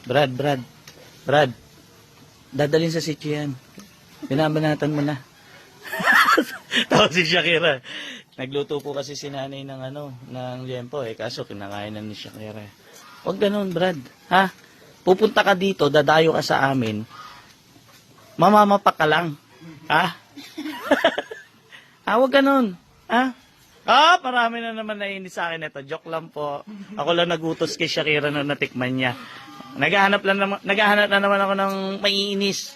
Brad. Dadalhin sa sitio yan. Binabanatan mo na. Tapos si Shakira. Nagluto po kasi si nanay ng liempo kaso kinakain na ni Shakira. Huwag ganun, Brad. Ha? Pupunta ka dito, dadayo ka sa amin. Mamamapak ka lang. Ha? Huwag ganun. Ha? Marami na naman nainis sa akin ito. Joke lang po. Ako lang nagutos kay Shakira na natikman niya. Naghahanap na naman ako ng maiinis.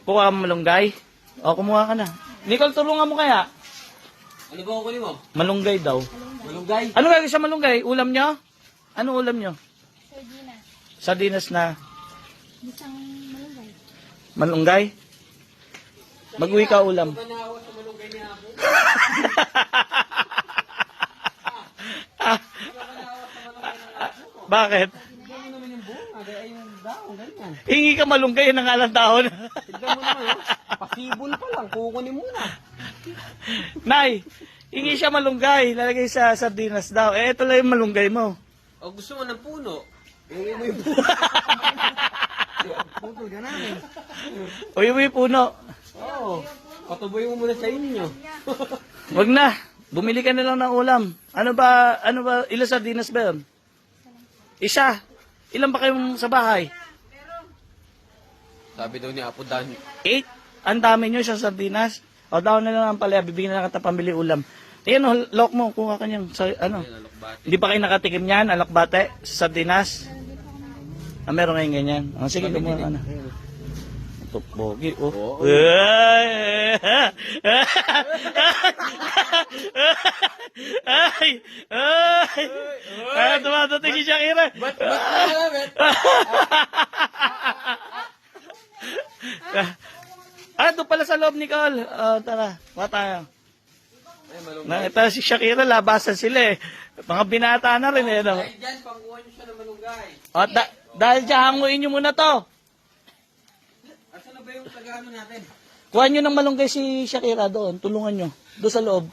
Kuha mo malunggay? Kumuha ka na. Nicole, tulungan mo kaya? Ano ba kukunin mo? Malunggay daw. Malunggay? Ano gagawin sa malunggay? Ulam nyo? Ano ulam nyo? Sardinas. Sardinas na. Isang malunggay. Malunggay? Mag-uwi ka ulam. Manawa sa malunggay niya ako. Bakit? Tignan mo naman yung bunga. Ay yung daon, ganyan. Hingi ka malunggay ng alang taon. Tignan mo naman, pasibol pa lang. Kukunin mo na. Nay, hingi siya malunggay. Lalagay sa sardinas daw. Ito lang yung malunggay mo. O gusto mo ng puno? Hingi mo yung puno. Putol ka namin. O yung puno. Oo. Patuboy mo muna sa inyo. Wag na. Bumili ka na lang ng ulam. Ano ba, ilang sardinas ba yun? Isa. Ilan ba kayong sa bahay? Sabi daw ni Apo Dan. 8. Ang dami nyo sa sardinas. O daw na lang ang palaya. Bibigyan na kita pambili ulam. Ayan o, lock mo. Kuha ka niyang, Hindi pa kayo nakatikim yan, alokbate, sa sardinas? Meron kayong ganyan. Sige, kumuha ka na. Ito, pogi, oh. Ay, tumatating si Shakira. Ba't nalamit? Doon pala sa loob, Nicole. Tara, kuha tayo. Ay, malunggay. Ito si Shakira, labasan sila eh. Mga binata na rin eh. No? Ay, dyan, pangkuhan nyo siya ng malunggay. Dahil dyan, hanguin nyo muna to. Asan na ba yung tagaano natin? Kuha nyo ng malunggay si Shakira doon. Tulungan nyo. Doon sa loob.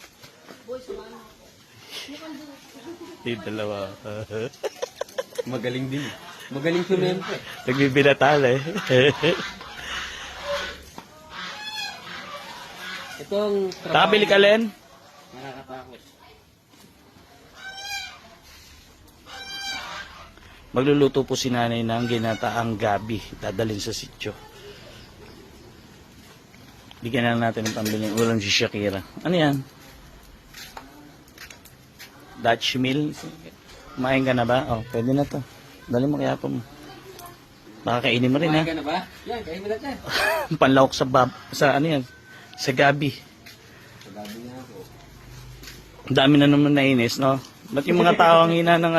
Yung dalawa. Magaling din. Magaling sumempe. Nagbibinatal eh. Itong Nakabili ka, Len? nakakatakot. Magluluto po si nanay ng ginataang gabi. Dadalhin sa sityo. Bigyan na natin ng pambiling ulam si Shakira. Ano yan? Dutch meal? Kumain ka na ba? Pwede na to. Dali mo kaya pa mo. Baka kainin mo rin ha. Kumain ka na ba? Yan, kain mo na yan. Panlawak sa ano yan? Sa gabi. Sabi niya ako. Ang dami na naman nainis, no? Ba't yung mga tao ang hina ng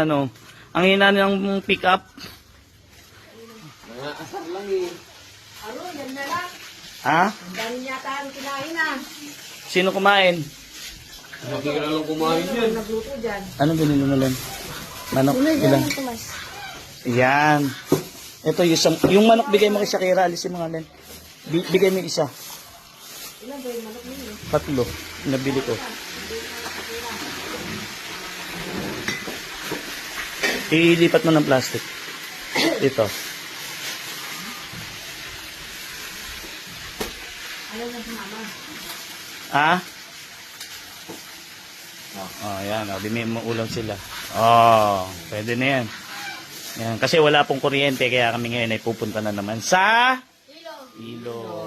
ang hina ng pick up? Mga asar lang eh. Ano, yan na lang. Ha? Dahil yata ang kinain na. Sino kumain? Hindi ka lang kumain yan. Nagluto dyan. Ano binili mo lang? Manok? Ilan? Tumas. Yan. Ito yung manok bigay mo kay Shakira, alisin mo nga Len. Bigay mo yung isa. Ilan ba yung manok ninyo? 3. Nabili ko. Ilipat mo ng plastic. Ito. Ayaw na si mama. Ha? Yan. Bimili mo ulam sila. Pwede na yan. Yan. Kasi wala pong kuryente, kaya kami ngayon ay pupunta na naman sa Ilo.